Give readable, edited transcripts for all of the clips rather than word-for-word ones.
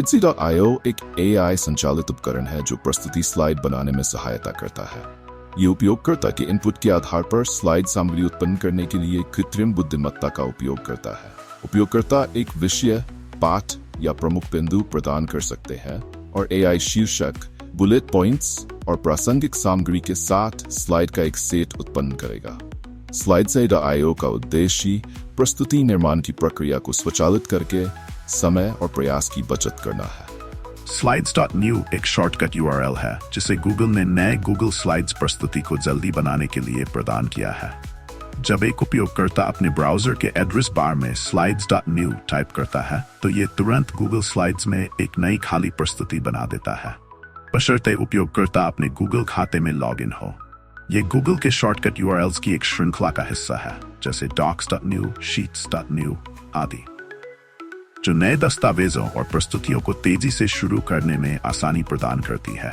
Etsy.io एक AI संचालित उपकरण है जो प्रस्तुति स्लाइड बनाने में सहायता करता है। ये उपयोगकर्ता के इनपुट के आधार पर स्लाइड सामग्री उत्पन्न करने के लिए कृत्रिम बुद्धिमत्ता का उपयोग करता है। उपयोगकर्ता एक विषय, पाठ या प्रमुख बिंदु प्रदान कर सकते हैं और AI शीर्षक, बुलेट पॉइंट्स और प्रासंगिक सामग्री के साथ स्लाइड का एक सेट उत्पन्न करेगा। Slides.io का उद्देश्य प्रस्तुति निर्माण की प्रक्रिया को स्वचालित करके समय और प्रयास की बचत करना है। Slides.new एक शॉर्टकट URL है जिसे गूगल ने नए गूगल स्लाइड्स प्रस्तुति को जल्दी बनाने के लिए प्रदान किया है। जब एक उपयोगकर्ता अपने ब्राउज़र के एड्रेस बार में Slides.new टाइप करता है तो ये तुरंत गूगल स्लाइड्स में एक नई खाली प्रस्तुति बना देता है, बशर्ते उपयोगकर्ता अपने गूगल खाते में लॉगिन हो। ये गूगल के शॉर्टकट URLs की एक श्रृंखला का हिस्सा है, जैसे docs.new, sheets.new आदि, जो नए दस्तावेजों और प्रस्तुतियों को तेजी से शुरू करने में आसानी प्रदान करती है।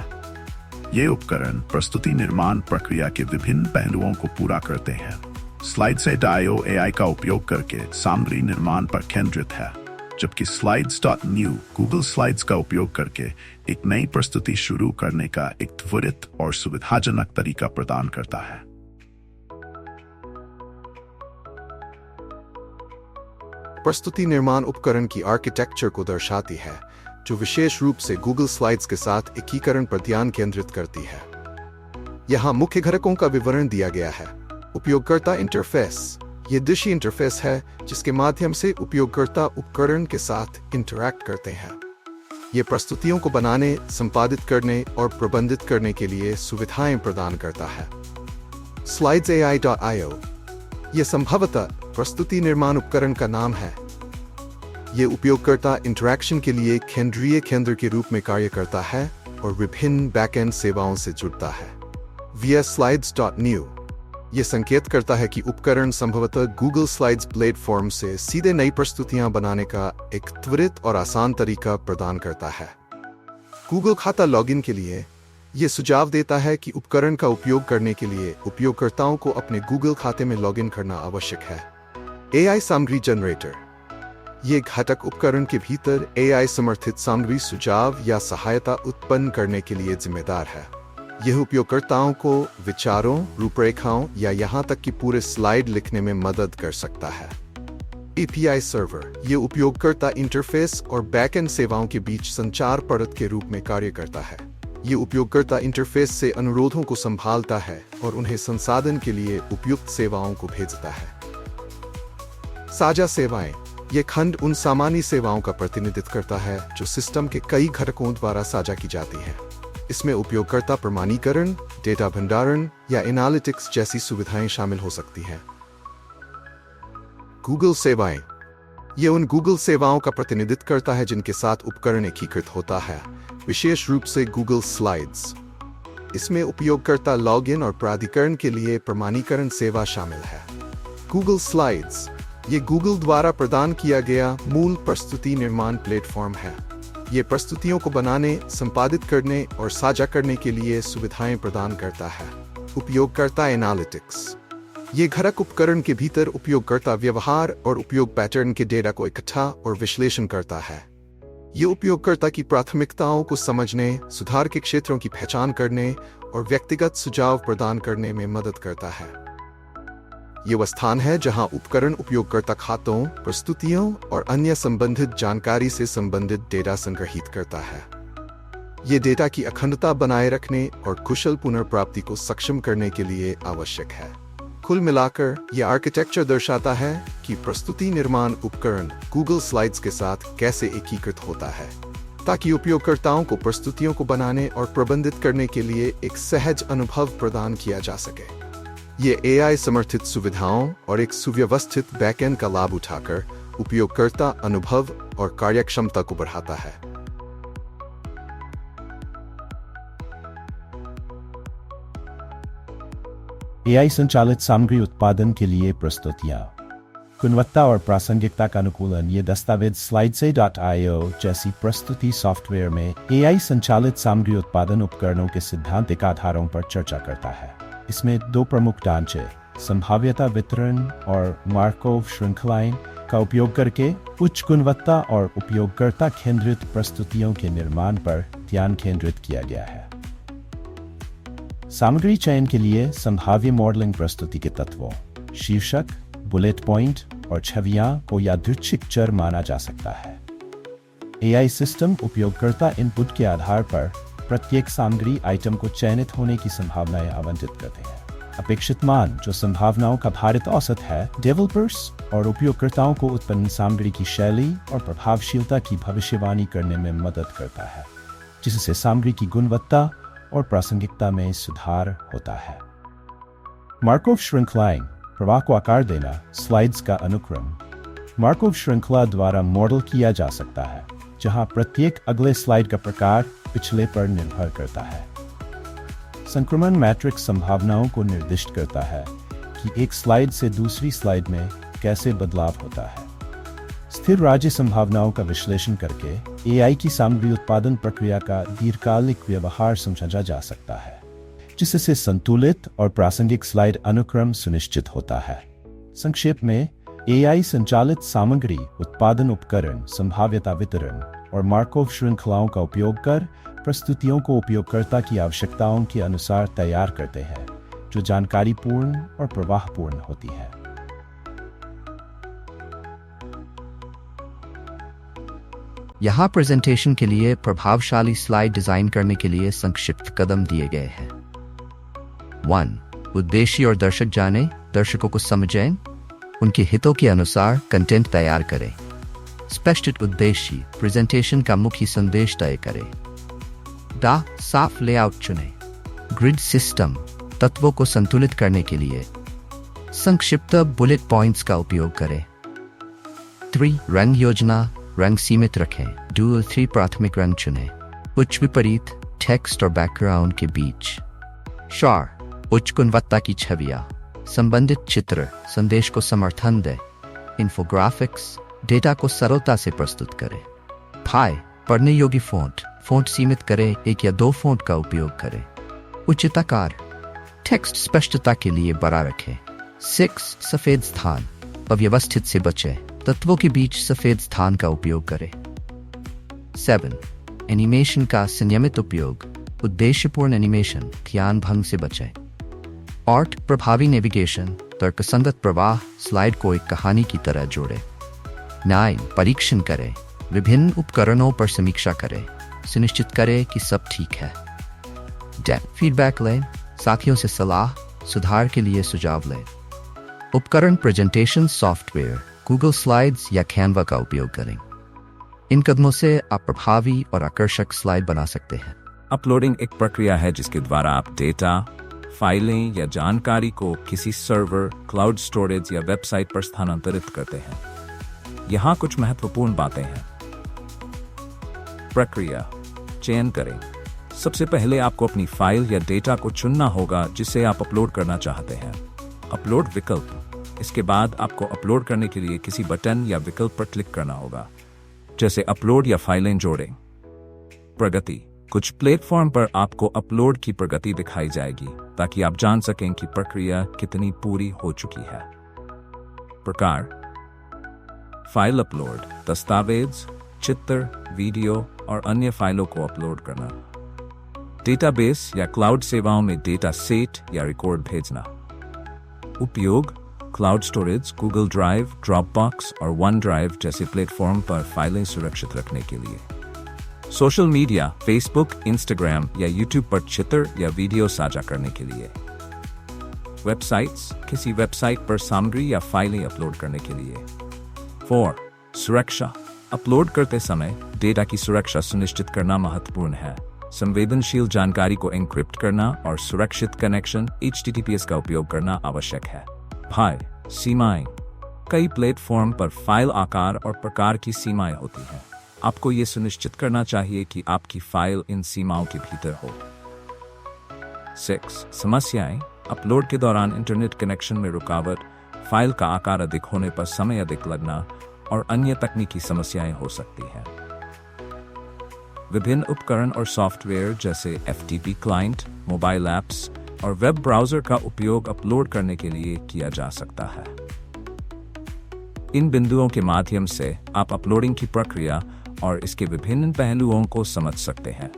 ये उपकरण प्रस्तुति निर्माण प्रक्रिया के विभिन्न पहलुओं को पूरा करते हैं। Slides.io AI का उपयोग करके सामग्री निर्माण पर केंद्रित है, जबकि Slides.new गूगल स्लाइड्स का उपयोग करके एक नई प्रस्तुति शुरू करने का एक त्वरित और सुविधाजनक तरीका प्रदान करता है। प्रस्तुति निर्माण उपकरण की आर्किटेक्चर को दर्शाती है, जो विशेष रूप से गूगल स्लाइड्स के साथ एकीकरण पर ध्यान केंद्रित करती है। यहाँ मुख्य घटकों का विवरण दिया गया है। उपयोगकर्ता इंटरफेस, ये दृश्य इंटरफेस है जिसके माध्यम से उपयोगकर्ता उपकरण के साथ इंटरैक्ट करते हैं। ये प्रस्तुतियों को बनाने, संपादित करने और प्रबंधित करने के लिए सुविधाएं प्रदान करता है। Slides.ai ये संभवतः प्रस्तुति निर्माण उपकरण का नाम है। ये उपयोगकर्ता इंटरैक्शन के लिए केंद्रीय केंद्र के रूप में कार्य करता है और विभिन्न बैकएंड सेवाओं से जुड़ता है। via Slides.new ये संकेत करता है कि उपकरण संभवतः गूगल स्लाइड्स प्लेटफॉर्म से सीधे नई प्रस्तुतियां बनाने का एक त्वरित और आसान तरीका प्रदान करता है। गूगल खाता लॉगिन के लिए ये सुझाव देता है कि उपकरण का उपयोग करने के लिए उपयोगकर्ताओं को अपने गूगल खाते में लॉगिन करना आवश्यक है। AI सामग्री जनरेटर, ये घटक उपकरण के भीतर AI समर्थित सामग्री सुझाव या सहायता उत्पन्न करने के लिए जिम्मेदार है। यह उपयोगकर्ताओं को विचारों, रूपरेखाओं या यहाँ तक कि पूरे स्लाइड लिखने में मदद कर सकता है। API सर्वर, ये उपयोगकर्ता इंटरफेस और बैकएंड सेवाओं के बीच संचार परत के रूप में कार्य करता है। ये उपयोगकर्ता इंटरफेस से अनुरोधों को संभालता है और उन्हें संसाधन के लिए उपयुक्त सेवाओं को भेजता है। साझा सेवाएं, ये खंड उन सामान्य सेवाओं का प्रतिनिधित्व करता है जो सिस्टम के कई घटकों द्वारा साझा की जाती हैं। इसमें उपयोगकर्ता प्रमाणीकरण, डेटा भंडारण या एनालिटिक्स जैसी सुविधाएं शामिल हो सकती हैं। गूगल सेवाएं, ये उन गूगल सेवाओं का प्रतिनिधित्व करता है जिनके साथ उपकरण एकीकृत होता है, विशेष रूप से गूगल स्लाइड्स। इसमें उपयोगकर्ता लॉगिन और प्राधिकरण के लिए प्रमाणीकरण सेवा शामिल है। गूगल स्लाइड्स, ये गूगल द्वारा प्रदान किया गया मूल प्रस्तुति निर्माण प्लेटफॉर्म है। ये प्रस्तुतियों को बनाने, संपादित करने और साझा करने के लिए सुविधाएं प्रदान करता है। उपयोगकर्ता एनालिटिक्स, ये घटक उपकरण के भीतर उपयोगकर्ता व्यवहार और उपयोग पैटर्न के डेटा को इकट्ठा और विश्लेषण करता है। ये उपयोगकर्ता की प्राथमिकताओं को समझने, सुधार के क्षेत्रों की पहचान करने और व्यक्तिगत सुझाव प्रदान करने में मदद करता है। ये वह स्थान है जहां उपकरण उपयोगकर्ता खातों, प्रस्तुतियों और अन्य संबंधित जानकारी से संबंधित डेटा संग्रहीत करता है। ये डेटा की अखंडता बनाए रखने और कुशल पुनर्प्राप्ति को सक्षम करने के लिए आवश्यक है। कुल मिलाकर यह आर्किटेक्चर दर्शाता है कि प्रस्तुति निर्माण उपकरण गूगल स्लाइड्स के साथ कैसे एकीकृत होता है, ताकि उपयोगकर्ताओं को प्रस्तुतियों को बनाने और प्रबंधित करने के लिए एक सहज अनुभव प्रदान किया जा सके। ये AI समर्थित सुविधाओं और एक सुव्यवस्थित बैकएंड का लाभ उठाकर उपयोगकर्ता अनुभव और कार्यक्षमता को बढ़ाता है। AI संचालित सामग्री उत्पादन के लिए प्रस्तुतियां, गुणवत्ता और प्रासंगिकता का अनुकूलन। ये दस्तावेज Slides.io जैसी प्रस्तुति सॉफ्टवेयर में AI संचालित सामग्री उत्पादन उपकरणों के सिद्धांतिक आधारों पर चर्चा करता है। इसमें दो प्रमुख ढांचे, संभाव्यता वितरण और मार्कोव श्रृंखलाएं का उपयोग करके उच्च गुणवत्ता और उपयोगकर्ता केंद्रित प्रस्तुतियों के निर्माण पर ध्यान केंद्रित किया गया है। सामग्री चयन के लिए संभाव्य मॉडलिंग प्रस्तुति के तत्वों, शीर्षक, बुलेट पॉइंट और छवियां को यादृच्छिक चर माना जा सकता है। एआई सिस्टम उपयोगकर्ता इनपुट के आधार पर प्रत्येक सामग्री आइटम को चयनित होने की संभावनाएं आवंटित करते हैं। अपेक्षित मान, जो संभावनाओं का भारित औसत है, डेवलपर्स और उपयोगकर्ताओं को उत्पन्न सामग्री की शैली और प्रभावशीलता की भविष्यवाणी करने में मदद करता है, जिससे सामग्री की गुणवत्ता और प्रासंगिकता में सुधार होता है। मार्कोव श्रृंखलाएं, प्रवाह को आकार देना, स्लाइड्स का अनुक्रम मार्कोव श्रृंखला द्वारा मॉडल किया जा सकता है, जहां प्रत्येक अगले स्लाइड का प्रकार पिछले पर निर्भर करता है। संक्रमण मैट्रिक्स संभावनाओं को निर्दिष्ट करता है कि एक स्लाइड से दूसरी स्लाइड में कैसे बदलाव होता है। स्थिर राज्य संभावनाओं का विश्लेषण करके एआई की सामग्री उत्पादन प्रक्रिया का दीर्घकालिक व्यवहार समझा जा सकता है, जिससे संतुलित और प्रासंगिक स्लाइड अनुक्रम सुनिश्चित होता है। संक्षेप में, एआई संचालित सामग्री उत्पादन उपकरण संभाव्यता वितरण और मार्कोव श्रृंखलाओं का उपयोग कर प्रस्तुतियों को उपयोगकर्ता की आवश्यकताओं के अनुसार तैयार करते हैं, जो जानकारीपूर्ण और प्रवाहपूर्ण होती है। यहाँ प्रेजेंटेशन के लिए प्रभावशाली स्लाइड डिजाइन करने के लिए संक्षिप्त कदम दिए गए हैं। 1. उद्देश्य और दर्शक जाने, दर्शकों को समझें, उनके हितों के अनुसार कंटेंट तैयार करें। स्पष्ट उद्देश्य, प्रेजेंटेशन का मुख्य संदेश तय करें। साफ लेआउट चुनें। ग्रिड सिस्टम, तत्वों को संतुलित करने के लिए संक्षिप्त बुलेट पॉइंट्स का उपयोग करें। 3. रंग योजना, रंग सीमित रखें। 2-3 प्राथमिक रंग चुनें। उच्च विपरीत, टेक्स्ट और बैकग्राउंड के बीच। उच्च गुणवत्ता की छवियां, संबंधित चित्र संदेश को समर्थन दे। इन्फोग्राफिक्स, डेटा को सरलता से प्रस्तुत करें। पढ़ने योग्य फ़ॉन्ट सीमित करें, 1 या 2 फ़ॉन्ट का उपयोग करें। उचित आकार, टेक्स्ट स्पष्टता के लिए बड़ा रखें। 6. सफेद स्थान, अव्यवस्थित से बचें, तत्वों के बीच सफेद स्थान का उपयोग करें। 7. एनिमेशन का संयमित उपयोग, उद्देश्यपूर्ण एनिमेशन, ध्यान भंग से बचें। 8. प्रभावी नेविगेशन, तर्कसंगत प्रवाह, स्लाइड को एक कहानी की तरह जोड़े। 9. परीक्षण करें, विभिन्न उपकरणों पर समीक्षा करें, सुनिश्चित करें कि सब ठीक है। 10. फीडबैक लें, साथियों से सलाह, सुधार के लिए सुझाव लें। उपकरण प्रेजेंटेशन सॉफ्टवेयर, गूगल स्लाइड्स या कैनवा का उपयोग करें। इन कदमों से आप प्रभावी और आकर्षक स्लाइड बना सकते हैं। अपलोडिंग एक प्रक्रिया है जिसके द्वारा आप डेटा, फाइलें या जानकारी को किसी सर्वर, क्लाउड स्टोरेज या वेबसाइट पर स्थानांतरित करते हैं। यहाँ कुछ महत्वपूर्ण बातें हैं। प्रक्रिया, चयन करें। सबसे पहले आपको अपनी फाइल या डेटा को चुनना होगा जिसे आप अपलोड करना चाहते हैं। अपलोड विकल्प, इसके बाद आपको अपलोड करने के लिए किसी बटन या विकल्प पर क्लिक करना होगा, जैसे अपलोड या फाइलें जोड़ें। प्रगति, कुछ प्लेटफॉर्म पर आपको अपलोड की प्रगति दिखाई जाएगी ताकि आप जान सकें कि प्रक्रिया कितनी पूरी हो चुकी है। प्रकार, फाइल अपलोड, दस्तावेज, चित्र, वीडियो और अन्य फाइलों को अपलोड करना। डेटाबेस या क्लाउड सेवाओं में डेटा सेट या रिकॉर्ड भेजना। उपयोग, cloud storage, Google drive, Dropbox और वन ड्राइव जैसे प्लेटफॉर्म पर फाइलें सुरक्षित रखने के लिए। सोशल मीडिया, फेसबुक, इंस्टाग्राम या यूट्यूब पर चित्र या वीडियो साझा करने के लिए। वेबसाइट्स, किसी वेबसाइट पर सामग्री या फाइलें अपलोड करने के लिए। 4. सुरक्षा, अपलोड करते समय डेटा की सुरक्षा सुनिश्चित करना महत्वपूर्ण है। संवेदनशील जानकारी को एन्क्रिप्ट करना और सुरक्षित कनेक्शन HTTPS का उपयोग करना आवश्यक है। सीमाएं, कई प्लेटफॉर्म पर फाइल आकार और प्रकार की सीमाएं होती हैं। आपको ये सुनिश्चित करना चाहिए कि आपकी फाइल इन सीमाओं के भीतर हो। 6. समस्याएं, अपलोड के दौरान इंटरनेट कनेक्शन में रुकावट, फाइल का आकार अधिक होने पर समय अधिक लगना और अन्य तकनीकी समस्याएं हो सकती हैं। विभिन्न उपकरण और सॉफ्टवेयर जैसे FTP क्लाइंट, मोबाइल ऐप्स और वेब ब्राउज़र का उपयोग अपलोड करने के लिए किया जा सकता है। इन बिंदुओं के माध्यम से आप अपलोडिंग की प्रक्रिया और इसके विभिन्न पहलुओं को समझ सकते हैं।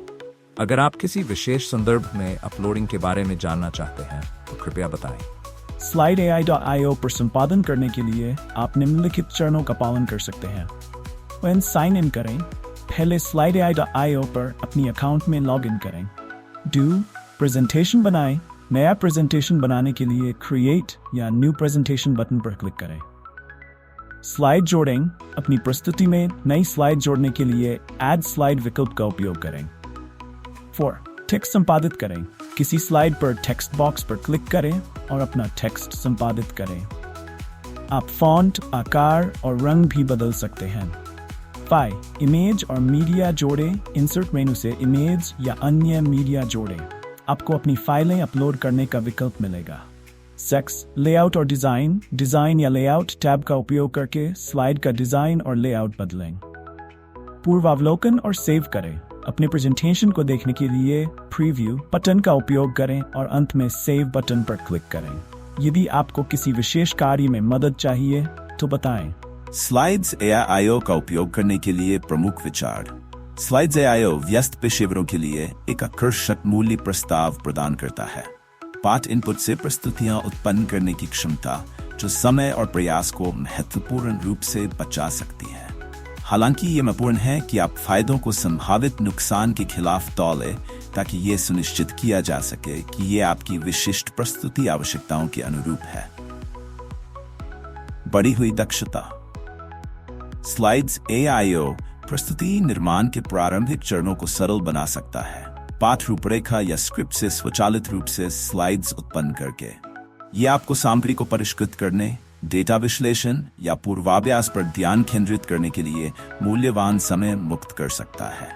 अगर आप किसी विशेष संदर्भ में अपलोडिंग के बारे में जानना चाहते हैं तो कृपया बताएं। SlideAI.io पर संपादन करने के लिए आप निम्नलिखित चरणों का पालन कर सकते हैं। when साइन इन करें, पहले SlideAI.io पर अपनी अकाउंट में लॉग इन करें। प्रेजेंटेशन बनाएं। नया प्रेजेंटेशन बनाने के लिए क्रिएट या न्यू प्रेजेंटेशन बटन पर क्लिक करें। स्लाइड जोड़ें। अपनी प्रस्तुति में नई स्लाइड जोड़ने के लिए ऐड स्लाइड विकल्प का उपयोग करें। 4. टेक्स्ट संपादित करें। किसी स्लाइड पर टेक्स्ट बॉक्स पर क्लिक करें और अपना टेक्स्ट संपादित करें। आप फॉन्ट, आकार और रंग भी बदल सकते हैं। 5. इमेज और मीडिया जोड़ें। इंसर्ट मेनू से इमेज या अन्य मीडिया जोड़ें। आपको अपनी फाइलें अपलोड करने का विकल्प मिलेगा। 6. लेआउट और डिजाइन या लेआउट टैब का उपयोग करके स्लाइड का डिजाइन और लेआउट बदलें। पूर्वावलोकन और सेव करें। अपने प्रेजेंटेशन को देखने के लिए प्रीव्यू बटन का उपयोग करें और अंत में सेव बटन पर क्लिक करें। यदि आपको किसी विशेष कार्य में मदद चाहिए तो बताएं। SlideAI.io का उपयोग करने के लिए प्रमुख विचार। SlideAI.io व्यस्त पेशेवरों के लिए एक आकर्षक मूल्य प्रस्ताव प्रदान करता है। पाठ इनपुट से प्रस्तुतियां उत्पन्न करने की क्षमता जो समय और प्रयास को महत्वपूर्ण रूप से बचा सकती है। हालांकि ये महत्वपूर्ण है कि आप फायदों को संभावित नुकसान के खिलाफ तौलें ताकि ये सुनिश्चित किया जा सके कि ये आपकी विशिष्ट प्रस्तुति आवश्यकताओं के अनुरूप है। बढ़ी हुई दक्षता। SlideAI.io प्रस्तुति निर्माण के प्रारंभिक चरणों को सरल बना सकता है, पाठ रूपरेखा या स्क्रिप्ट से स्वचालित रूप से स्लाइड्स उत्पन्न करके। ये आपको सामग्री को परिष्कृत करने, डेटा विश्लेषण या पूर्वाभ्यास पर ध्यान केंद्रित करने के लिए मूल्यवान समय मुक्त कर सकता है।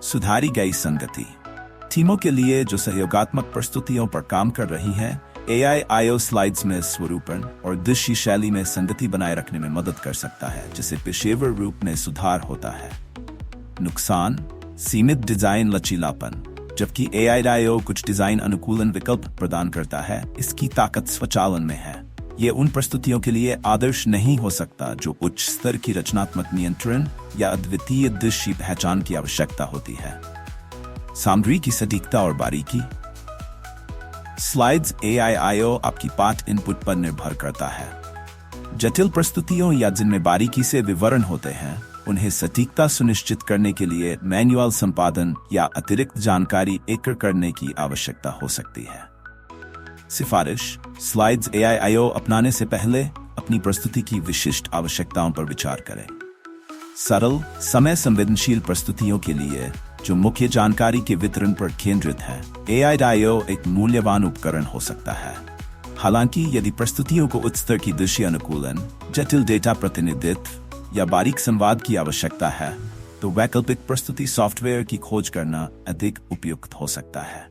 सुधारी गई संगति। टीमों के लिए जो सहयोगात्मक प्रस्तुतियों पर काम कर रही हैं, AI.io स्लाइड्स में स्वरूपण और दृश्य शैली में संगति बनाए रखने में मदद कर सकता है, जिससे पेशेवर रूप में सुधार होता है। नुकसान। सीमित डिजाइन लचीलापन। जबकि AI.io कुछ डिजाइन अनुकूलन विकल्प प्रदान करता है, इसकी ताकत स्वचालन में है। ये उन प्रस्तुतियों के लिए आदर्श नहीं हो सकता जो उच्च स्तर की रचनात्मक नियंत्रण या अद्वितीय दृश्य पहचान की आवश्यकता होती है। सामग्री की सटीकता और बारीकी। SlideAI.io आपकी पाठ इनपुट पर निर्भर करता है। जटिल प्रस्तुतियों या जिनमें बारीकी से विवरण होते हैं, उन्हें सटीकता सुनिश्चित करने के लिए मैन्युअल संपादन या अतिरिक्त जानकारी एकत्र करने की आवश्यकता हो सकती है। सिफारिश। SlideAI.io अपनाने से पहले अपनी प्रस्तुति की विशिष्ट आवश्यकताओं पर विचार करें। सरल, समय संवेदनशील प्रस्तुतियों के लिए जो मुख्य जानकारी के वितरण पर केंद्रित है, AI.io एक मूल्यवान उपकरण हो सकता है। हालांकि यदि प्रस्तुतियों को उच्च स्तर की दृश्य अनुकूलन, जटिल डेटा प्रतिनिधित्व या बारीक संवाद की आवश्यकता है, तो वैकल्पिक प्रस्तुति सॉफ्टवेयर की खोज करना अधिक उपयुक्त हो सकता है।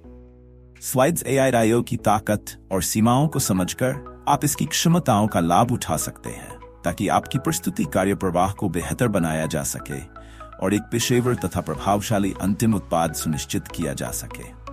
SlideAI.io की ताकत और सीमाओं को समझकर आप इसकी क्षमताओं का लाभ उठा सकते हैं, ताकि आपकी प्रस्तुति कार्य प्रवाह को बेहतर बनाया जा सके और एक पेशेवर तथा प्रभावशाली अंतिम उत्पाद सुनिश्चित किया जा सके।